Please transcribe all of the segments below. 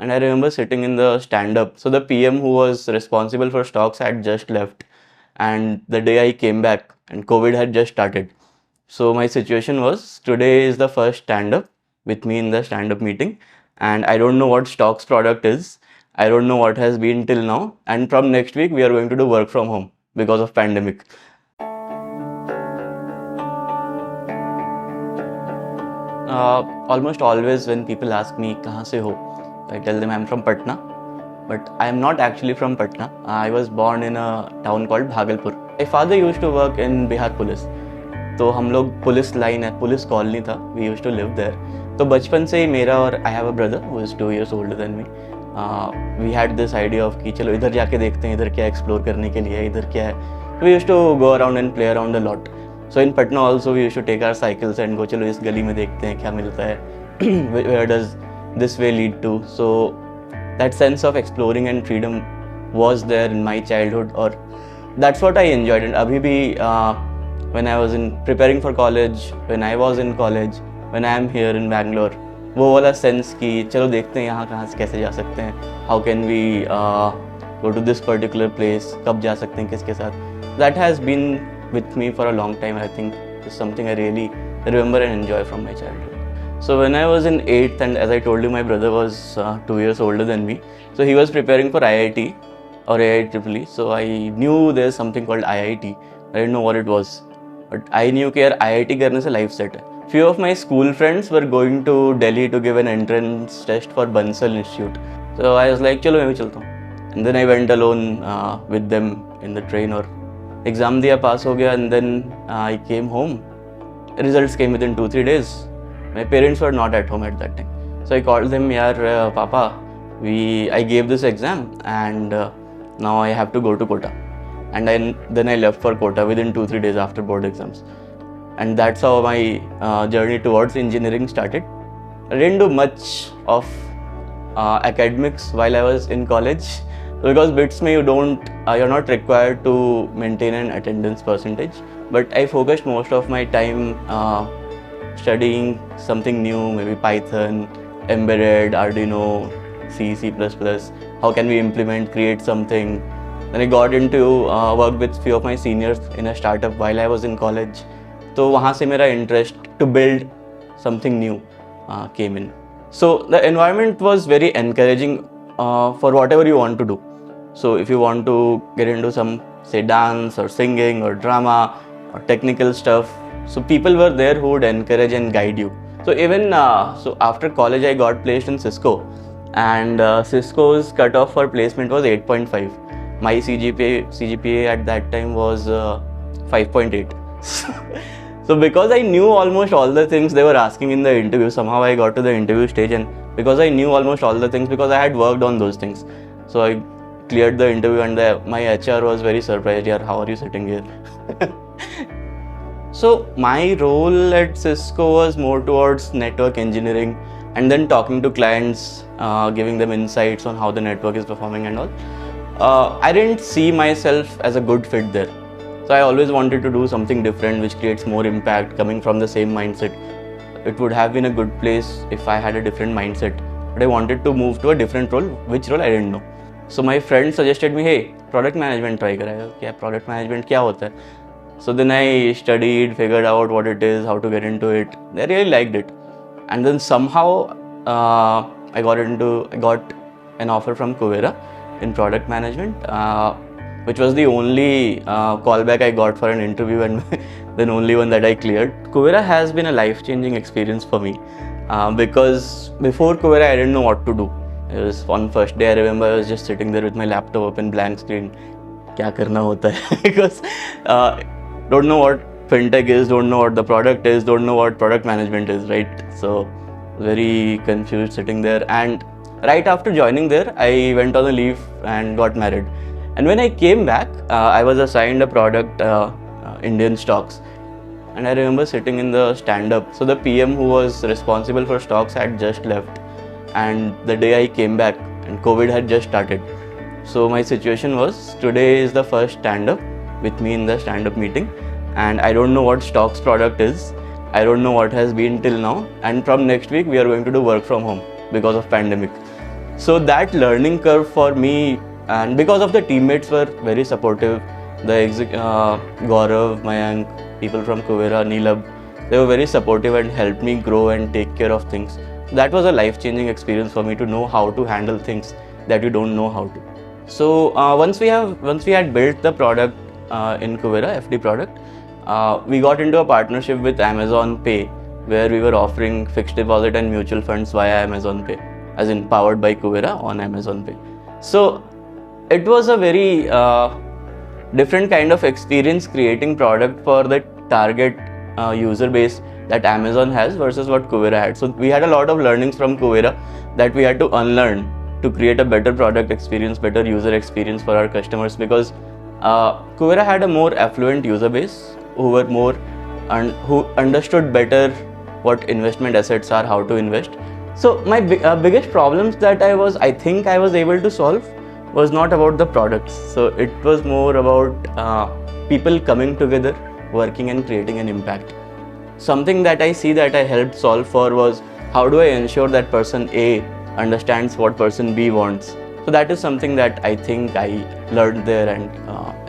And I remember sitting in the stand-up. So the PM who was responsible for stocks had just left. And the day I came back and COVID had just started. So my situation was today is the first stand-up with me in the stand-up meeting. And I don't know what stocks product is. I don't know what has been till now. And from next week, we are going to do work from home because of pandemic. Almost always when people ask me kahan se ho, I tell them I'm from Patna, but I am not actually from Patna. I was born in a town called Bhagalpur. My father used to work in Bihar police. तो हम लोग police line है, police colony था, we used to live there. तो बचपन से ही मेरा और I have a brother who is 2 years older than me. We had this idea of कि चलो इधर जाके देखते हैं, इधर क्या एक्सप्लोर करने के लिए है, इधर क्या है. We used to go around and play around a lot. So in Patna also we used to take our cycles and go चलो इस गली में देखते हैं क्या मिलता है, where does this way lead to. So that sense of exploring and freedom was there in my childhood, or that's what I enjoyed. And abhi bhi when I was in preparing for college, when I was in college, when I am here in Bangalore, वो वाला sense कि चलो देखते हैं यहाँ कहाँ से कैसे जा सकते हैं, how can we go to this particular place, कब जा सकते हैं किसके साथ. That has been with me for a long time. I think it's something I really remember and enjoy from my childhood. So when I was in 8th, and as I told you, my brother was 2 years older than me. So he was preparing for IIT or IIEEE. So I knew there's something called IIT. I didn't know what it was, but I knew कि यार IIT करने से life set है. Few of my school friends were going to Delhi to give an entrance test for Bansal Institute. So I was like, चलो मैं भी चलता हूँ. And then I went alone with them in the train, और exam दिया, pass हो गया. And then I came home. Results came within 2-3 days. My parents were not at home at that time. So I called them, यार पापा, I gave this exam and now I have to go to Kota. And then I left for Kota within 2-3 days after board exams. And that's how my journey towards engineering started. I didn't do much of academics while I was in college. Because BITS में you're not required to maintain an attendance percentage. But I focused most of my time studying something new, maybe Python, embedded, Arduino, C++. How can we implement, create something? Then I got into work with few of my seniors in a startup while I was in college. तो वहाँ से मेरा interest to build something new came in. So the environment was very encouraging for whatever you want to do. So if you want to get into some, say, dance or singing or drama or technical stuff, so people were there who would encourage and guide you. So even so after college I got placed in Cisco, and Cisco's cutoff for placement was 8.5. My CGPA at that time was 5.8. So because I knew almost all the things they were asking in the interview, somehow I got to the interview stage, and because I knew almost all the things, because I had worked on those things, so I cleared the interview, and my HR was very surprised. Yaar, how are you sitting here? So my role at Cisco was more towards network engineering, and then talking to clients, giving them insights on how the network is performing and all. I didn't see myself as a good fit there. So I always wanted to do something different which creates more impact, coming from the same mindset. It would have been a good place if I had a different mindset, but I wanted to move to a different role. Which role I didn't know. So my friend suggested me, hey, product management try कराया. क्या product management क्या होता है? So then I studied, figured out what it is, how to get into it. I really liked it. And then somehow I got an offer from Kuvera in product management, which was the only callback I got for an interview, and then only one that I cleared. Kuvera has been a life-changing experience for me, because before Kuvera I didn't know what to do. It was on first day, I remember I was just sitting there with my laptop open, blank screen. क्या करना होता है? Because don't know what Fintech is, don't know what the product is, don't know what product management is, right? So very confused sitting there. And right after joining there, I went on a leave and got married. And when I came back, I was assigned a product, Indian stocks. And I remember sitting in the stand-up. So the PM who was responsible for stocks had just left. And the day I came back, and COVID had just started. So my situation was, today is the first stand-up with me in the stand-up meeting, and I don't know what stocks product is. I don't know what has been till now. And from next week, we are going to do work from home because of pandemic. So that learning curve for me, and because of the teammates were very supportive, Gaurav, Mayank, people from Kuvera, Neelab, they were very supportive and helped me grow and take care of things. That was a life-changing experience for me to know how to handle things that you don't know how to. So once we had built the product in Kuvera, FD product, we got into a partnership with Amazon Pay, where we were offering fixed deposit and mutual funds via Amazon Pay, as in powered by Kuvera on Amazon Pay. So it was a very different kind of experience creating product for the target user base that Amazon has versus what Kuvera had. So we had a lot of learnings from Kuvera that we had to unlearn to create a better product experience, better user experience for our customers, because Kuvera had a more affluent user base who were more and who understood better what investment assets are, how to invest. So my biggest problems that I think I was able to solve was not about the products. So it was more about people coming together, working and creating an impact. Something that I see that I helped solve for was, how do I ensure that person A understands what person B wants? So that is something that I think I learned there and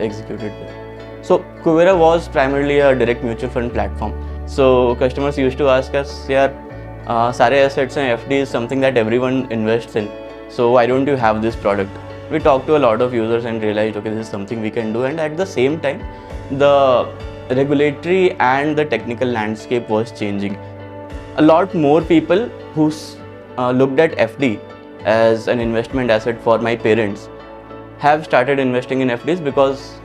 executed there. So Kuvera was primarily a direct mutual fund platform. So customers used to ask us, sare assets and FD is something that everyone invests in. So why don't you have this product? We talked to a lot of users and realized, okay, this is something we can do. And at the same time, the regulatory and the technical landscape was changing. A lot more people who looked at FD as an investment asset for my parents have started investing in FDs because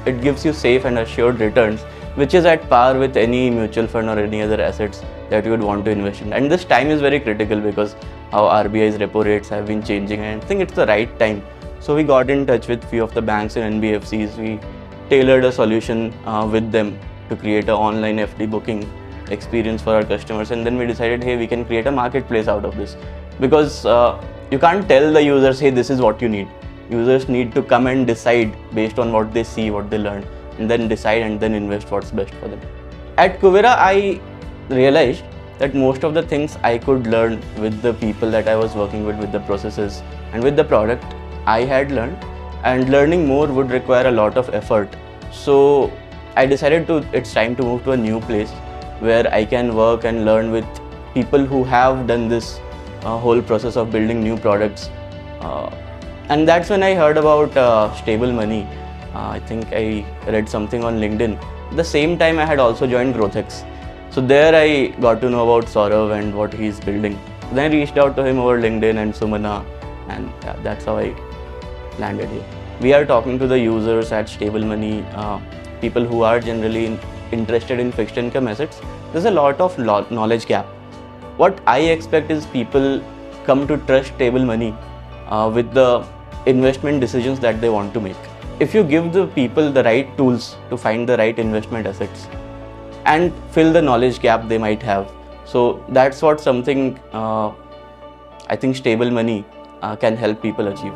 it gives you safe and assured returns, which is at par with any mutual fund or any other assets that you would want to invest in. And this time is very critical because how RBI's repo rates have been changing, and I think it's the right time. So we got in touch with few of the banks and NBFCs. We tailored a solution with them to create an online FD booking experience for our customers, and then we decided, hey, we can create a marketplace out of this, because you can't tell the users, hey, this is what you need. Users need to come and decide based on what they see, what they learn, and then decide and then invest what's best for them. At Kuvera, I realized that most of the things I could learn with the people that I was working with the processes and with the product I had learned, and learning more would require a lot of effort. So I decided it's time to move to a new place where I can work and learn with people who have done this whole process of building new products. And that's when I heard about stable money. I think I read something on LinkedIn. At the same time, I had also joined GrowthX. So there I got to know about Saurav and what he's building. Then I reached out to him over LinkedIn and Sumana, and that's how I landed here. We are talking to the users at Stable Money, people who are generally interested in fixed income assets. There's a lot of knowledge gap. What I expect is people come to trust Stable Money with the investment decisions that they want to make. If you give the people the right tools to find the right investment assets and fill the knowledge gap they might have. So that's what something I think Stable Money can help people achieve.